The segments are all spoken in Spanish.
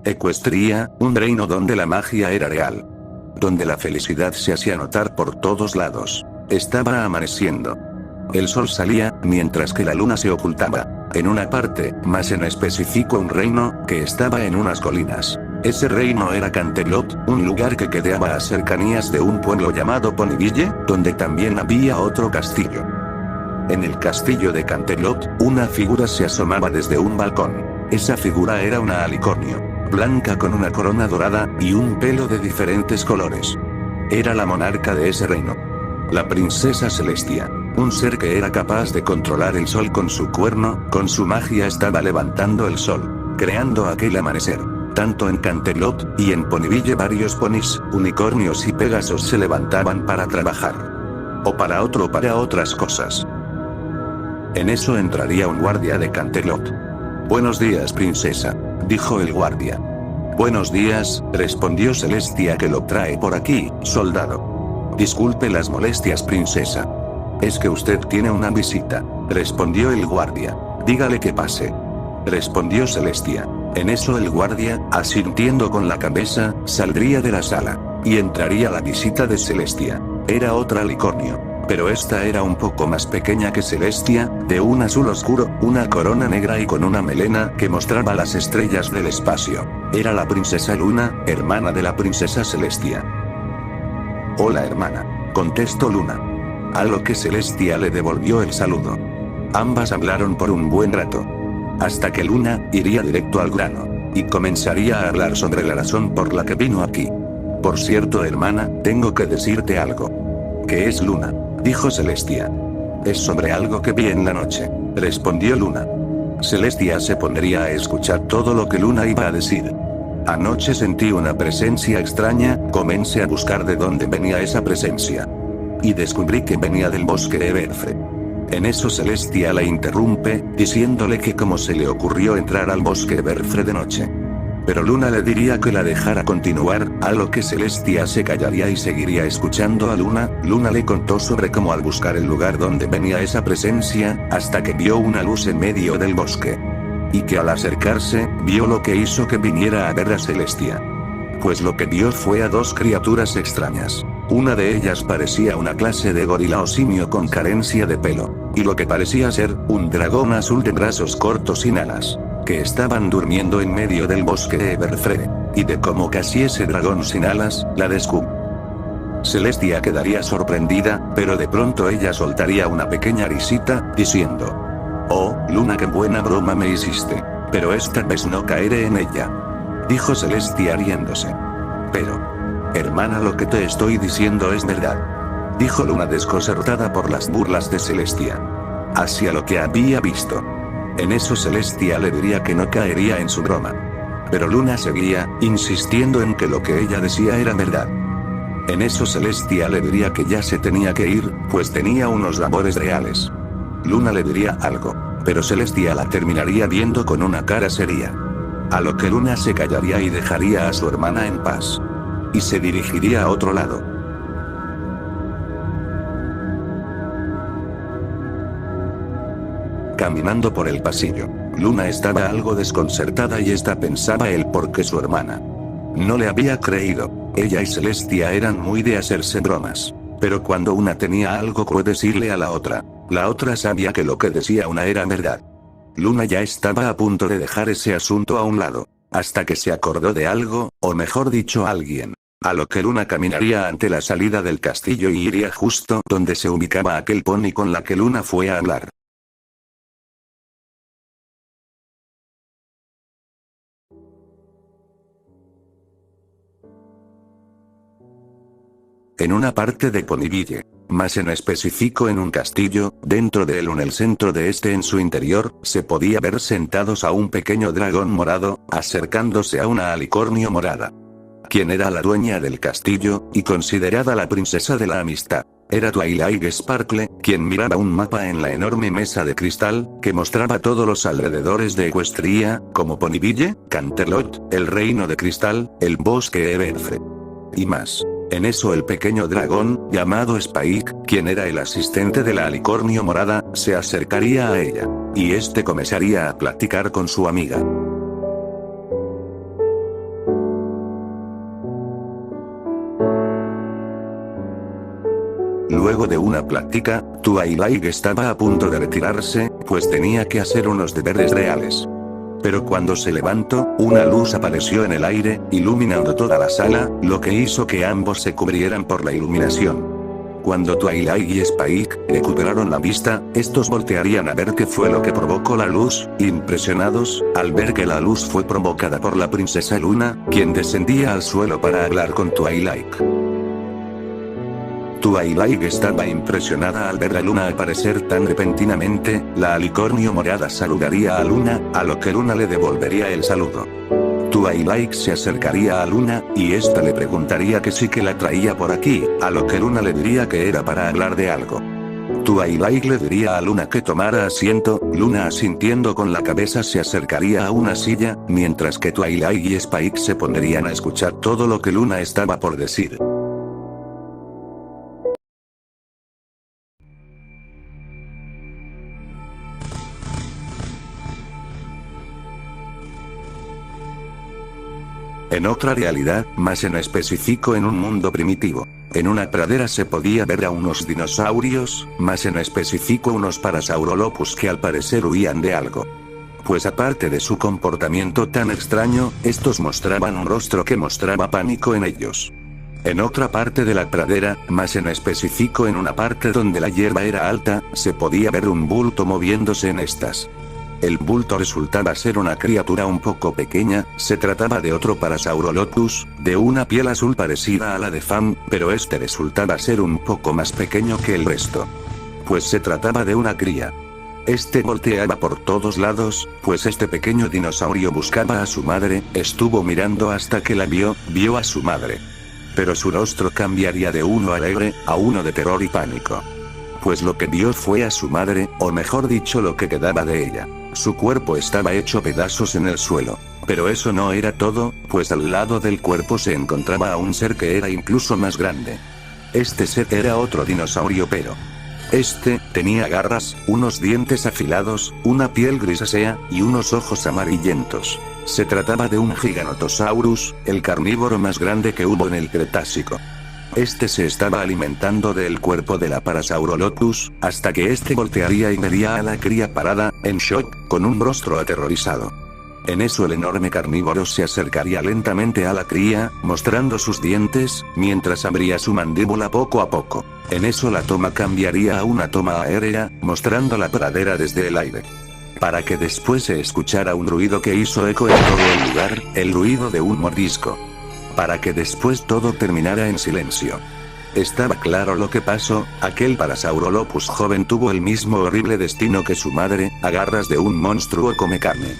Equestria, un reino donde la magia era real. Donde la felicidad se hacía notar por todos lados. Estaba amaneciendo. El sol salía, mientras que la luna se ocultaba. En una parte, más en específico un reino, que estaba en unas colinas. Ese reino era Canterlot, un lugar que quedaba a cercanías de un pueblo llamado Ponyville, donde también había otro castillo. En el castillo de Canterlot, una figura se asomaba desde un balcón. Esa figura era una alicornio, blanca con una corona dorada, y un pelo de diferentes colores. Era la monarca de ese reino. La princesa Celestia. Un ser que era capaz de controlar el sol con su cuerno, con su magia estaba levantando el sol, creando aquel amanecer. Tanto en Canterlot, y en Ponyville varios ponis, unicornios y pégasos se levantaban para trabajar. O para otras cosas. En eso entraría un guardia de Canterlot. Buenos días, princesa, dijo el guardia. Buenos días, respondió Celestia, que lo trae por aquí, soldado. Disculpe las molestias, princesa. Es que usted tiene una visita, respondió el guardia. Dígale que pase, respondió Celestia. En eso el guardia, asintiendo con la cabeza, saldría de la sala, y entraría la visita de Celestia. Era otra alicornio, pero esta era un poco más pequeña que Celestia, de un azul oscuro, una corona negra y con una melena que mostraba las estrellas del espacio. Era la princesa Luna, hermana de la princesa Celestia. Hola, hermana, contestó Luna. A lo que Celestia le devolvió el saludo. Ambas hablaron por un buen rato. Hasta que Luna iría directo al grano, y comenzaría a hablar sobre la razón por la que vino aquí. Por cierto, hermana, tengo que decirte algo. ¿Qué es, Luna?, dijo Celestia. Es sobre algo que vi en la noche, respondió Luna. Celestia se pondría a escuchar todo lo que Luna iba a decir. Anoche sentí una presencia extraña, comencé a buscar de dónde venía esa presencia. Y descubrí que venía del bosque de Everfre. En eso Celestia la interrumpe, diciéndole que cómo se le ocurrió entrar al bosque Everfre de noche. Pero Luna le diría que la dejara continuar, a lo que Celestia se callaría y seguiría escuchando a Luna. Luna le contó sobre cómo al buscar el lugar donde venía esa presencia, hasta que vio una luz en medio del bosque. Y que al acercarse, vio lo que hizo que viniera a ver a Celestia. Pues lo que vio fue a dos criaturas extrañas. Una de ellas parecía una clase de gorila o simio con carencia de pelo, y lo que parecía ser un dragón azul de brazos cortos sin alas, que estaban durmiendo en medio del bosque de Everfre, y de cómo casi ese dragón sin alas, la descubrió. Celestia quedaría sorprendida, pero de pronto ella soltaría una pequeña risita, diciendo: Oh, Luna, qué buena broma me hiciste, pero esta vez no caeré en ella, dijo Celestia riéndose. Pero, hermana, lo que te estoy diciendo es verdad, dijo Luna desconcertada por las burlas de Celestia. Hacia lo que había visto. En eso Celestia le diría que no caería en su broma. Pero Luna seguía, insistiendo en que lo que ella decía era verdad. En eso Celestia le diría que ya se tenía que ir, pues tenía unos labores reales. Luna le diría algo, pero Celestia la terminaría viendo con una cara seria. A lo que Luna se callaría y dejaría a su hermana en paz. Y se dirigiría a otro lado. Caminando por el pasillo, Luna estaba algo desconcertada y esta pensaba el por qué su hermana no le había creído. Ella y Celestia eran muy de hacerse bromas. Pero cuando una tenía algo que decirle a la otra sabía que lo que decía una era verdad. Luna ya estaba a punto de dejar ese asunto a un lado, hasta que se acordó de algo, o mejor dicho alguien. A lo que Luna caminaría ante la salida del castillo y iría justo donde se ubicaba aquel pony con la que Luna fue a hablar. En una parte de Ponyville, más en específico en un castillo, dentro de él en el centro de este en su interior, se podía ver sentados a un pequeño dragón morado, acercándose a una alicornio morada. Quien era la dueña del castillo, y considerada la princesa de la amistad, era Twilight Sparkle, quien miraba un mapa en la enorme mesa de cristal, que mostraba todos los alrededores de Equestria, como Ponyville, Canterlot, el reino de cristal, el bosque Everfre y más. En eso el pequeño dragón, llamado Spike, quien era el asistente de la alicornio morada, se acercaría a ella. Y este comenzaría a platicar con su amiga. Luego de una plática, Twilight estaba a punto de retirarse, pues tenía que hacer unos deberes reales. Pero cuando se levantó, una luz apareció en el aire, iluminando toda la sala, lo que hizo que ambos se cubrieran por la iluminación. Cuando Twilight y Spike recuperaron la vista, estos voltearían a ver qué fue lo que provocó la luz, impresionados, al ver que la luz fue provocada por la princesa Luna, quien descendía al suelo para hablar con Twilight. Twilight estaba impresionada al ver a Luna aparecer tan repentinamente, la alicornio morada saludaría a Luna, a lo que Luna le devolvería el saludo. Twilight se acercaría a Luna, y ésta le preguntaría que sí que la traía por aquí, a lo que Luna le diría que era para hablar de algo. Twilight le diría a Luna que tomara asiento, Luna asintiendo con la cabeza se acercaría a una silla, mientras que Twilight y Spike se pondrían a escuchar todo lo que Luna estaba por decir. En otra realidad, más en específico en un mundo primitivo. En una pradera se podía ver a unos dinosaurios, más en específico unos Parasaurolophus que al parecer huían de algo. Pues aparte de su comportamiento tan extraño, estos mostraban un rostro que mostraba pánico en ellos. En otra parte de la pradera, más en específico en una parte donde la hierba era alta, se podía ver un bulto moviéndose en estas. El bulto resultaba ser una criatura un poco pequeña, se trataba de otro Parasaurolophus, de una piel azul parecida a la de Fam, pero este resultaba ser un poco más pequeño que el resto. Pues se trataba de una cría. Este volteaba por todos lados, pues este pequeño dinosaurio buscaba a su madre, estuvo mirando hasta que la vio a su madre. Pero su rostro cambiaría de uno alegre, a uno de terror y pánico. Pues lo que vio fue a su madre, o mejor dicho lo que quedaba de ella. Su cuerpo estaba hecho pedazos en el suelo. Pero eso no era todo, pues al lado del cuerpo se encontraba a un ser que era incluso más grande. Este ser era otro dinosaurio pero... Este, tenía garras, unos dientes afilados, una piel grisácea, y unos ojos amarillentos. Se trataba de un Giganotosaurus, el carnívoro más grande que hubo en el Cretácico. Este se estaba alimentando del cuerpo de la Parasaurolophus, hasta que este voltearía y vería a la cría parada, en shock, con un rostro aterrorizado. En eso el enorme carnívoro se acercaría lentamente a la cría, mostrando sus dientes, mientras abría su mandíbula poco a poco. En eso la toma cambiaría a una toma aérea, mostrando la pradera desde el aire. Para que después se escuchara un ruido que hizo eco en todo el lugar, el ruido de un mordisco. Para que después todo terminara en silencio. Estaba claro lo que pasó, aquel Parasaurolophus joven tuvo el mismo horrible destino que su madre, a garras de un monstruo come carne.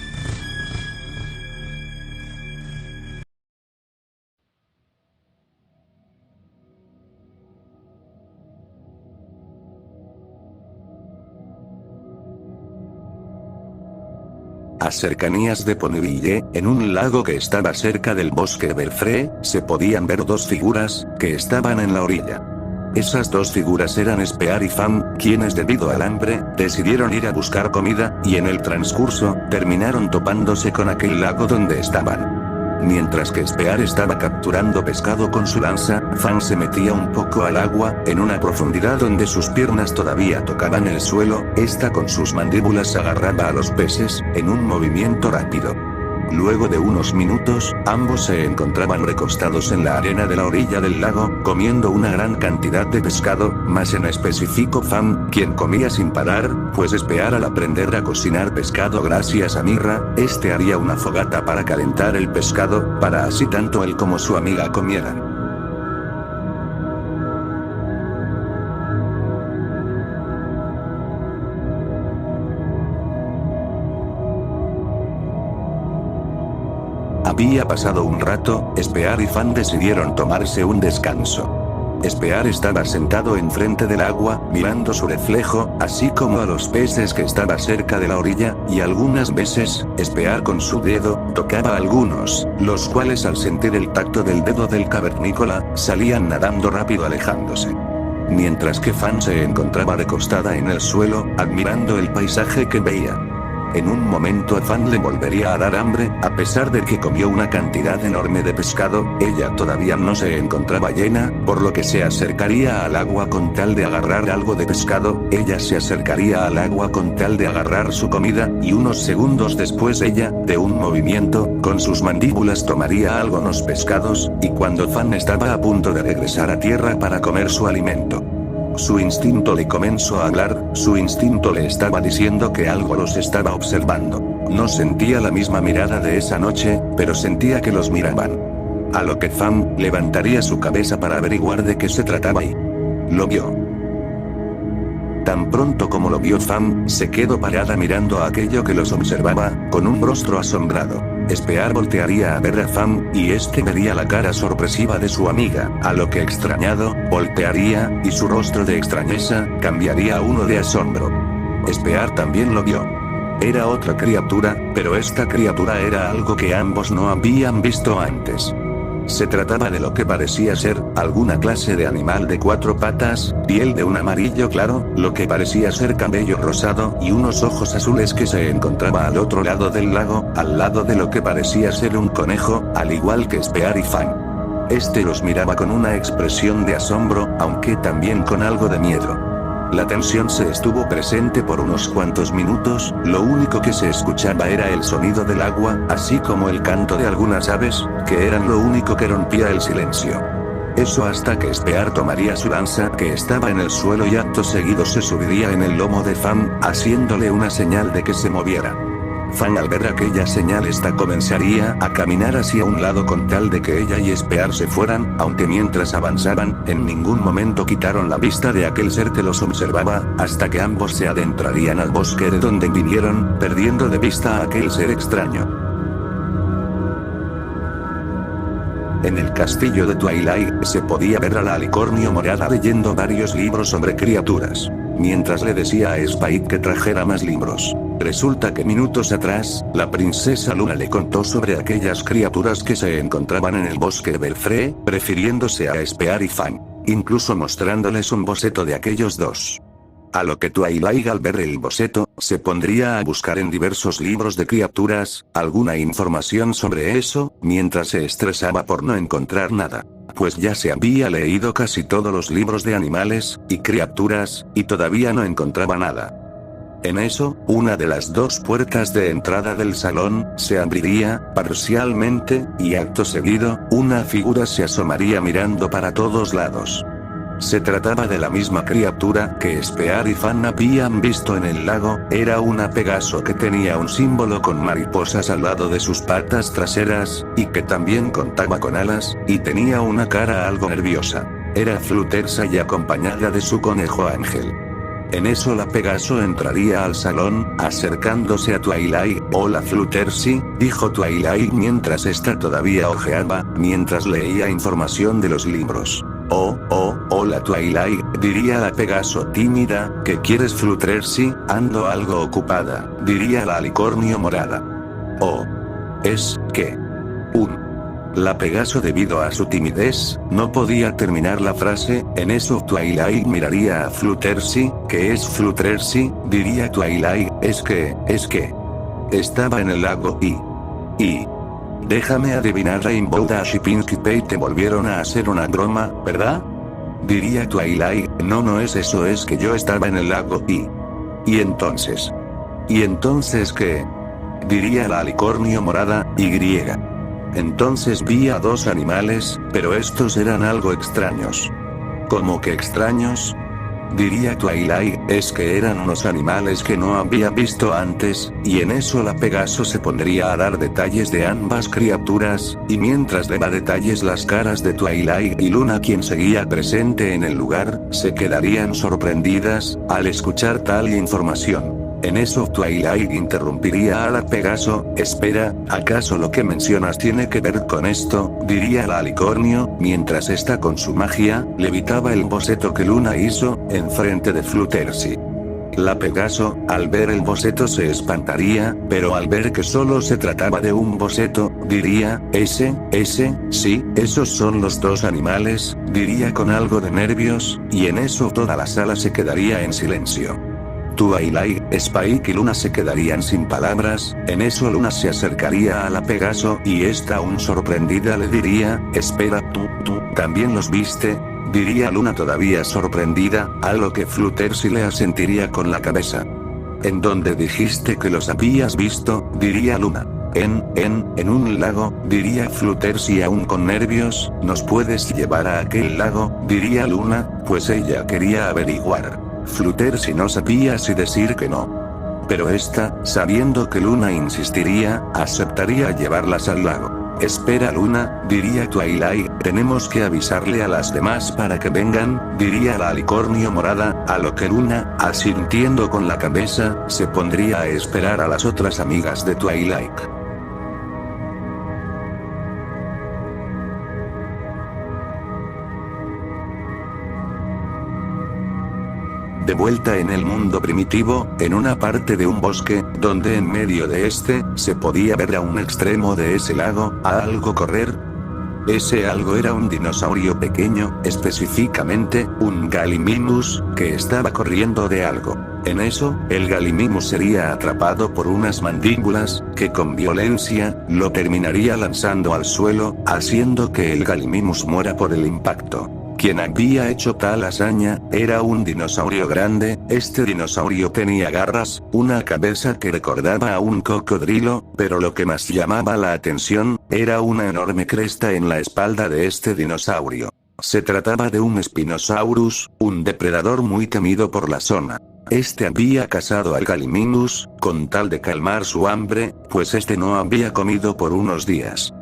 A cercanías de Ponyville, en un lago que estaba cerca del bosque Belfree, se podían ver dos figuras, que estaban en la orilla. Esas dos figuras eran Spear y Fam, quienes debido al hambre, decidieron ir a buscar comida, y en el transcurso, terminaron topándose con aquel lago donde estaban. Mientras que Spear estaba capturando pescado con su lanza, Fam se metía un poco al agua, en una profundidad donde sus piernas todavía tocaban el suelo, esta con sus mandíbulas agarraba a los peces, en un movimiento rápido. Luego de unos minutos, ambos se encontraban recostados en la arena de la orilla del lago, comiendo una gran cantidad de pescado, más en específico Fam, quien comía sin parar, pues Spear al aprender a cocinar pescado gracias a Mirra, este haría una fogata para calentar el pescado, para así tanto él como su amiga comieran. Había pasado un rato, Spear y Fam decidieron tomarse un descanso. Spear estaba sentado enfrente del agua, mirando su reflejo, así como a los peces que estaban cerca de la orilla, y algunas veces, Spear con su dedo, tocaba a algunos, los cuales al sentir el tacto del dedo del cavernícola, salían nadando rápido alejándose. Mientras que Fam se encontraba recostada en el suelo, admirando el paisaje que veía. En un momento a Fan le volvería a dar hambre, a pesar de que comió una cantidad enorme de pescado, ella todavía no se encontraba llena, por lo que se acercaría al agua con tal de agarrar algo de pescado, ella se acercaría al agua con tal de agarrar su comida, y unos segundos después ella, de un movimiento, con sus mandíbulas tomaría algunos pescados, y cuando Fan estaba a punto de regresar a tierra para comer su alimento, su instinto le comenzó a hablar, su instinto le estaba diciendo que algo los estaba observando. No sentía la misma mirada de esa noche, pero sentía que los miraban. A lo que Fan levantaría su cabeza para averiguar de qué se trataba y lo vio. Tan pronto como lo vio Fan, se quedó parada mirando a aquello que los observaba, con un rostro asombrado. Spear voltearía a ver a Fan, y este vería la cara sorpresiva de su amiga, a lo que extrañado, voltearía, y su rostro de extrañeza, cambiaría a uno de asombro. Spear también lo vio. Era otra criatura, pero esta criatura era algo que ambos no habían visto antes. Se trataba de lo que parecía ser alguna clase de animal de 4 patas, piel de un amarillo claro, lo que parecía ser cabello rosado y unos ojos azules que se encontraba al otro lado del lago, al lado de lo que parecía ser un conejo, al igual que Spear y Fan. Este los miraba con una expresión de asombro, aunque también con algo de miedo. La tensión se estuvo presente por unos cuantos minutos, lo único que se escuchaba era el sonido del agua, así como el canto de algunas aves, que eran lo único que rompía el silencio. Eso hasta que Spear tomaría su lanza que estaba en el suelo y acto seguido se subiría en el lomo de Fan, haciéndole una señal de que se moviera. Fan al ver aquella señal comenzaría a caminar hacia un lado con tal de que ella y Spear se fueran, aunque mientras avanzaban, en ningún momento quitaron la vista de aquel ser que los observaba, hasta que ambos se adentrarían al bosque de donde vinieron, perdiendo de vista a aquel ser extraño. En el castillo de Twilight, se podía ver a la alicornio morada leyendo varios libros sobre criaturas, mientras le decía a Spike que trajera más libros. Resulta que minutos atrás, la princesa Luna le contó sobre aquellas criaturas que se encontraban en el bosque de Belfree, refiriéndose a Spear y Fan, incluso mostrándoles un boceto de aquellos dos. A lo que Twilight al ver el boceto, se pondría a buscar en diversos libros de criaturas, alguna información sobre eso, mientras se estresaba por no encontrar nada. Pues ya se había leído casi todos los libros de animales, y criaturas, y todavía no encontraba nada. En eso, una de las 2 puertas de entrada del salón, se abriría, parcialmente, y acto seguido, una figura se asomaría mirando para todos lados. Se trataba de la misma criatura que Spear y Fan habían visto en el lago, era una Pegaso que tenía un símbolo con mariposas al lado de sus patas traseras, y que también contaba con alas, y tenía una cara algo nerviosa. Era Fluttershy y acompañada de su conejo Ángel. En eso la Pegaso entraría al salón, acercándose a Twilight. «Hola Fluttershy», dijo Twilight mientras ésta todavía ojeaba, mientras leía información de los libros. Hola Twilight», diría la Pegaso tímida. «¿Qué quieres Fluttershy? Ando algo ocupada», diría la alicornio morada. «Es que... La Pegaso, debido a su timidez, no podía terminar la frase. En eso Twilight miraría a Fluttershy. «¿Qué es Fluttershy?», diría Twilight. Es que... estaba en el lago y... déjame adivinar, Rainbow Dash y Pinkie Pie te volvieron a hacer una broma, ¿verdad?», diría Twilight. No es eso, es que yo estaba en el lago y... ¿Y entonces qué?», diría la alicornio morada. Entonces vi a 2 animales, pero estos eran algo extraños». «¿Cómo que extraños?», diría Twilight. «Es que eran unos animales que no había visto antes», y en eso la Pegaso se pondría a dar detalles de ambas criaturas, y mientras daba detalles las caras de Twilight y Luna, quien seguía presente en el lugar, se quedarían sorprendidas, al escuchar tal información. En eso Twilight interrumpiría a la Pegaso. «Espera, ¿acaso lo que mencionas tiene que ver con esto?», diría la alicornio, mientras esta con su magia, levitaba el boceto que Luna hizo, enfrente de Fluttershy. La Pegaso, al ver el boceto se espantaría, pero al ver que solo se trataba de un boceto, diría: sí, esos son los 2 animales», diría con algo de nervios, y en eso toda la sala se quedaría en silencio. Twilight, Spike y Luna se quedarían sin palabras. En eso Luna se acercaría a la Pegaso y esta aún sorprendida le diría, espera, tú ¿también los viste? Diría Luna todavía sorprendida, a lo que Fluttershy le asentiría con la cabeza. ¿En dónde dijiste que los habías visto? Diría Luna. En un lago, diría Fluttershy aún con nervios. ¿Nos puedes llevar a aquel lago? Diría Luna, pues ella quería averiguar. Fluttershy no sabía si decir que no. Pero esta, sabiendo que Luna insistiría, aceptaría llevarlas al lago. Espera Luna, diría Twilight, tenemos que avisarle a las demás para que vengan, diría la alicornio morada, a lo que Luna, asintiendo con la cabeza, se pondría a esperar a las otras amigas de Twilight. De vuelta en el mundo primitivo, en una parte de un bosque, donde en medio de este, se podía ver a un extremo de ese lago, a algo correr. Ese algo era un dinosaurio pequeño, específicamente, un Gallimimus, que estaba corriendo de algo. En eso, el Gallimimus sería atrapado por unas mandíbulas, que con violencia, lo terminaría lanzando al suelo, haciendo que el Gallimimus muera por el impacto. Quien había hecho tal hazaña, era un dinosaurio grande. Este dinosaurio tenía garras, una cabeza que recordaba a un cocodrilo, pero lo que más llamaba la atención, era una enorme cresta en la espalda de este dinosaurio. Se trataba de un Spinosaurus, un depredador muy temido por la zona. Este había cazado al Gallimimus, con tal de calmar su hambre, pues este no había comido por unos días.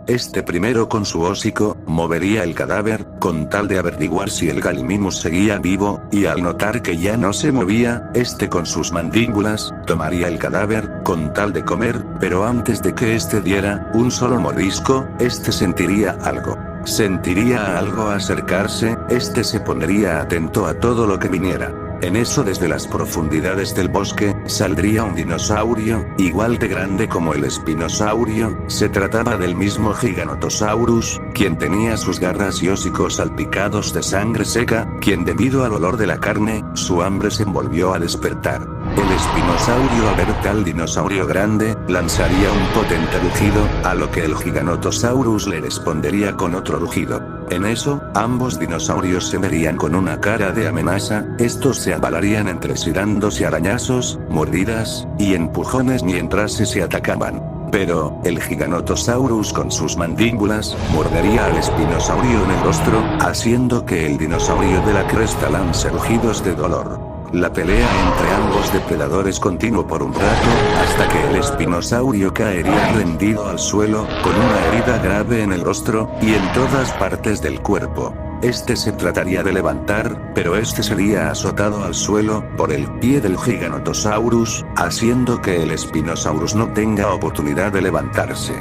Este primero con su hocico, movería el cadáver, con tal de averiguar si el Gallimimus seguía vivo, y al notar que ya no se movía, este con sus mandíbulas, tomaría el cadáver, con tal de comer, pero antes de que este diera un solo mordisco, este sentiría algo. Sentiría algo acercarse, este se pondría atento a todo lo que viniera. En eso desde las profundidades del bosque, saldría un dinosaurio, igual de grande como el espinosaurio. Se trataba del mismo Giganotosaurus, quien tenía sus garras y hocicos salpicados de sangre seca, quien debido al olor de la carne, su hambre se volvió a despertar. El espinosaurio al ver tal dinosaurio grande, lanzaría un potente rugido, a lo que el Giganotosaurus le respondería con otro rugido. En eso, ambos dinosaurios se verían con una cara de amenaza, estos se avalarían entre sí dándose arañazos, mordidas, y empujones mientras se atacaban. Pero, el Giganotosaurus con sus mandíbulas, mordería al espinosaurio en el rostro, haciendo que el dinosaurio de la cresta lance rugidos de dolor. La pelea entre ambos depredadores continuó por un rato, hasta que el espinosaurio caería rendido al suelo, con una herida grave en el rostro, y en todas partes del cuerpo. Este se trataría de levantar, pero este sería azotado al suelo, por el pie del Giganotosaurus, haciendo que el Spinosaurus no tenga oportunidad de levantarse.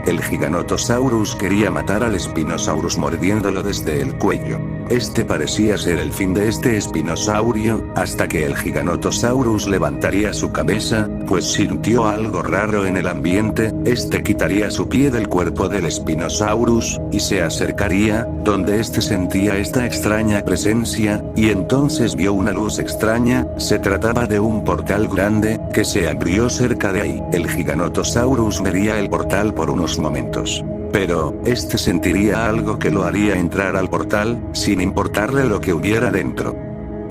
El Giganotosaurus quería matar al Spinosaurus mordiéndolo desde el cuello. Este parecía ser el fin de este espinosaurio, hasta que el Giganotosaurus levantaría su cabeza, pues sintió algo raro en el ambiente. Este quitaría su pie del cuerpo del Spinosaurus, y se acercaría, donde este sentía esta extraña presencia, y entonces vio una luz extraña. Se trataba de un portal grande, que se abrió cerca de ahí. El Giganotosaurus vería el portal por unos momentos. Pero, este sentiría algo que lo haría entrar al portal, sin importarle lo que hubiera dentro.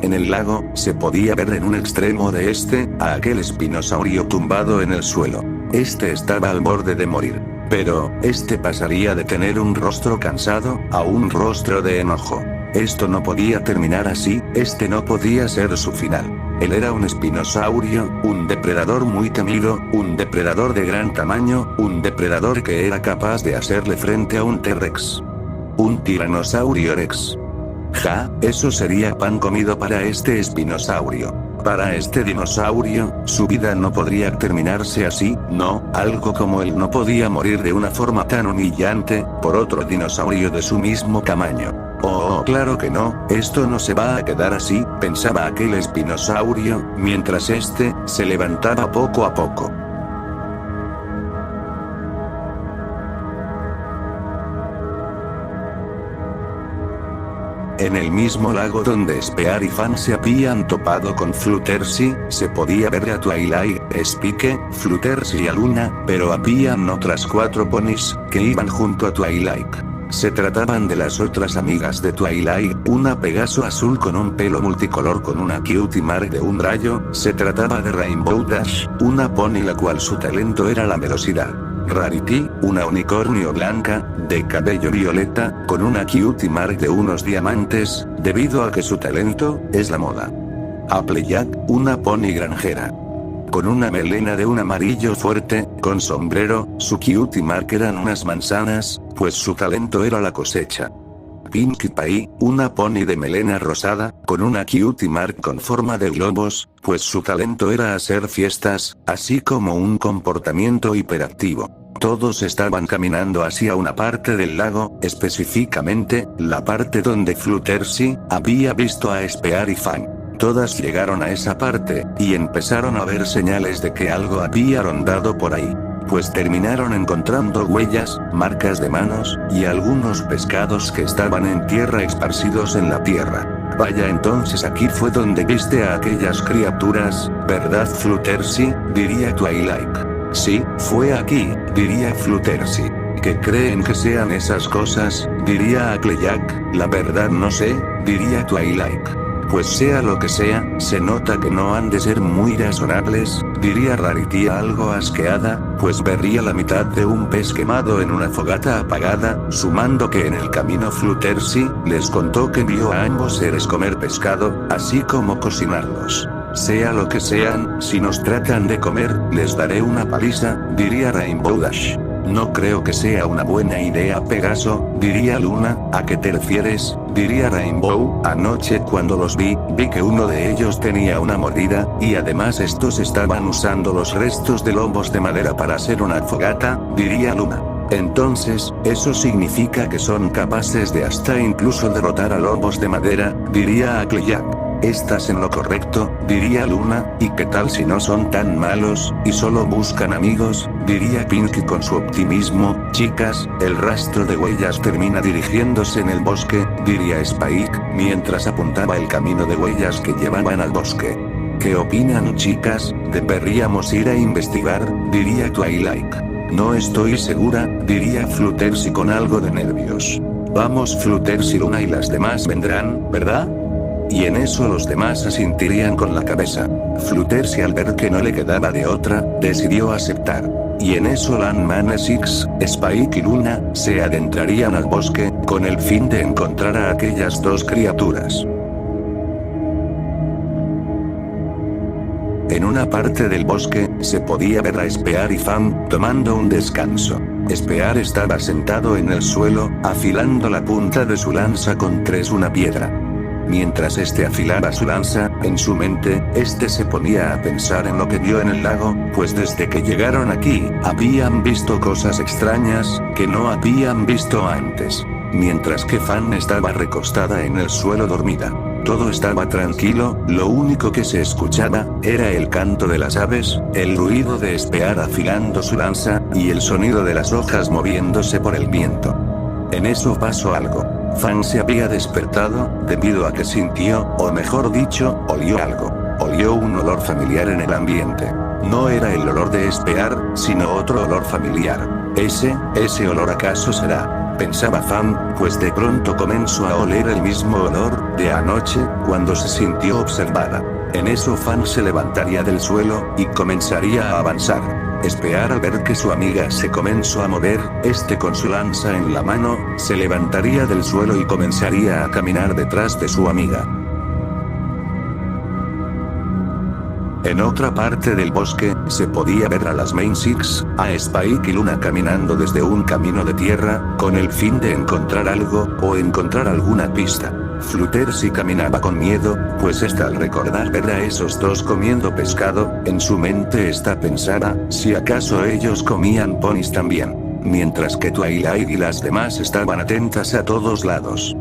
En el lago, se podía ver en un extremo de este, a aquel espinosaurio tumbado en el suelo. Este estaba al borde de morir. Pero, este pasaría de tener un rostro cansado, a un rostro de enojo. Esto no podía terminar así, este no podía ser su final. Él era un espinosaurio, un depredador muy temido, un depredador de gran tamaño, un depredador que era capaz de hacerle frente a un T-Rex. Un tiranosaurio rex. Ja, eso sería pan comido para este espinosaurio. Para este dinosaurio, su vida no podría terminarse así, no, algo como él no podía morir de una forma tan humillante, por otro dinosaurio de su mismo tamaño. Oh, claro que no, esto no se va a quedar así, pensaba aquel espinosaurio, mientras este, se levantaba poco a poco. En el mismo lago donde Spear y Fan se habían topado con Fluttershy, se podía ver a Twilight, Spike, Fluttershy y a Luna, pero habían otras 4 ponis, que iban junto a Twilight. Se trataban de las otras amigas de Twilight, una Pegaso azul con un pelo multicolor con una cutie mark de un rayo, se trataba de Rainbow Dash, una pony la cual su talento era la velocidad. Rarity, una unicornio blanca, de cabello violeta, con una cutie mark de unos diamantes, debido a que su talento es la moda. Applejack, una pony granjera. Con una melena de un amarillo fuerte, con sombrero, su cutie mark eran unas manzanas, pues su talento era la cosecha. Pinkie Pie, una pony de melena rosada, con una cutie mark con forma de globos, pues su talento era hacer fiestas, así como un comportamiento hiperactivo. Todos estaban caminando hacia una parte del lago, específicamente, la parte donde Fluttershy había visto a Spear y Fan. Todas llegaron a esa parte, y empezaron a ver señales de que algo había rondado por ahí. Pues terminaron encontrando huellas, marcas de manos, y algunos pescados que estaban en tierra esparcidos en la tierra. Vaya, entonces aquí fue donde viste a aquellas criaturas, ¿verdad Fluttershy?, diría Twilight. Sí, fue aquí, diría Fluttershy. ¿Qué creen que sean esas cosas?, diría Applejack. La verdad no sé, diría Twilight. Pues sea lo que sea, se nota que no han de ser muy razonables, diría Rarity algo asqueada, pues vería la mitad de un pez quemado en una fogata apagada, sumando que en el camino Fluttershy les contó que vio a ambos seres comer pescado, así como cocinarlos. Sea lo que sean, si nos tratan de comer, les daré una paliza, diría Rainbow Dash. No creo que sea una buena idea Pegaso, diría Luna. ¿A qué te refieres?, diría Rainbow. Anoche cuando los vi que uno de ellos tenía una mordida, y además estos estaban usando los restos de lomos de madera para hacer una fogata, diría Luna. Entonces, eso significa que son capaces de hasta incluso derrotar a lomos de madera, diría Applejack. Estás en lo correcto, diría Luna. ¿Y qué tal si no son tan malos, y solo buscan amigos?, diría Pinkie con su optimismo. Chicas, el rastro de huellas termina dirigiéndose en el bosque, diría Spike, mientras apuntaba el camino de huellas que llevaban al bosque. ¿Qué opinan chicas? ¿Deberíamos ir a investigar?, diría Twilight. No estoy segura, diría Fluttershy con algo de nervios. Vamos Fluttershy, Luna y las demás vendrán, ¿verdad? Y en eso los demás asintirían con la cabeza. Fluttershy, al ver que no le quedaba de otra, decidió aceptar. Y en eso Landman, Six, Spike y Luna se adentrarían al bosque, con el fin de encontrar a aquellas 2 criaturas. En una parte del bosque, se podía ver a Spear y Fan tomando un descanso. Spear estaba sentado en el suelo, afilando la punta de su lanza con una piedra. Mientras este afilaba su lanza, en su mente, se ponía a pensar en lo que vio en el lago, pues desde que llegaron aquí, habían visto cosas extrañas, que no habían visto antes. Mientras que Fan estaba recostada en el suelo dormida. Todo estaba tranquilo, lo único que se escuchaba, era el canto de las aves, el ruido de Spear afilando su lanza, y el sonido de las hojas moviéndose por el viento. En eso pasó algo. Fan se había despertado, debido a que sintió, o mejor dicho, olió algo. Olió un olor familiar en el ambiente. No era el olor de Spear, sino otro olor familiar. ¿Ese olor acaso será?, pensaba Fan, pues de pronto comenzó a oler el mismo olor de anoche, cuando se sintió observada. En eso Fan se levantaría del suelo, y comenzaría a avanzar. Spear, al ver que su amiga se comenzó a mover, con su lanza en la mano, se levantaría del suelo y comenzaría a caminar detrás de su amiga. En otra parte del bosque, se podía ver a las Main Six, a Spike y Luna caminando desde un camino de tierra, con el fin de encontrar algo, o encontrar alguna pista. Fluttershy caminaba con miedo, pues al recordar ver a esos 2 comiendo pescado, en su mente pensaba, si acaso ellos comían ponis también. Mientras que Twilight y las demás estaban atentas a todos lados.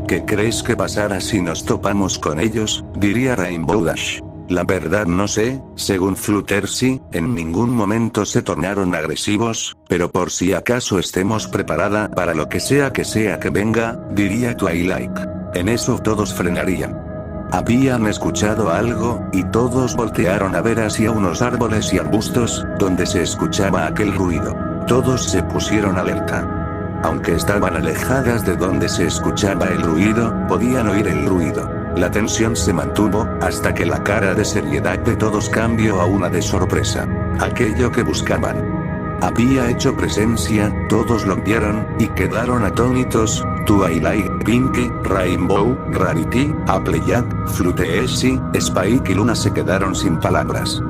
¿Qué crees que pasará si nos topamos con ellos?, diría Rainbow Dash. La verdad no sé, según Fluttershy, en ningún momento se tornaron agresivos, pero por si acaso estemos preparada para lo que sea que venga, diría Twilight. En eso todos frenarían. Habían escuchado algo, y todos voltearon a ver hacia unos árboles y arbustos, donde se escuchaba aquel ruido. Todos se pusieron alerta. Aunque estaban alejadas de donde se escuchaba el ruido, podían oír el ruido. La tensión se mantuvo, hasta que la cara de seriedad de todos cambió a una de sorpresa. Aquello que buscaban había hecho presencia, todos lo vieron, y quedaron atónitos. Twilight, Pinky, Rainbow, Rarity, Applejack, Fluteesi, Spike y Luna se quedaron sin palabras.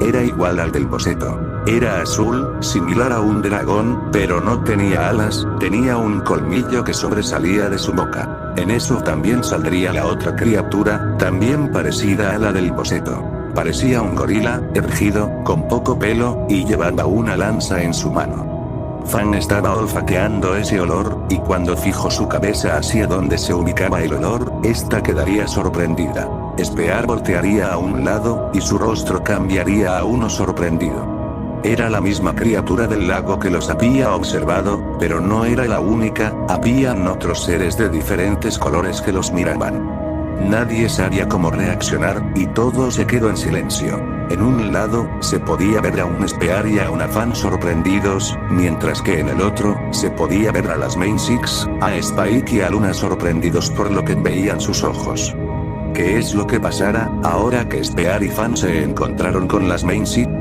Era igual al del boceto. Era azul, similar a un dragón, pero no tenía alas, tenía un colmillo que sobresalía de su boca. En eso también saldría la otra criatura, también parecida a la del boceto. Parecía un gorila, erguido, con poco pelo, y llevaba una lanza en su mano. Fan estaba olfateando ese olor, y cuando fijó su cabeza hacia donde se ubicaba el olor, esta quedaría sorprendida. Spear voltearía a un lado, y su rostro cambiaría a uno sorprendido. Era la misma criatura del lago que los había observado, pero no era la única, habían otros seres de diferentes colores que los miraban. Nadie sabía cómo reaccionar, y todo se quedó en silencio. En un lado, se podía ver a un Spear y a una Fan sorprendidos, mientras que en el otro, se podía ver a las Main Six, a Spike y a Luna sorprendidos por lo que veían sus ojos. ¿Qué es lo que pasará, ahora que Spear y Fan se encontraron con las Main Six?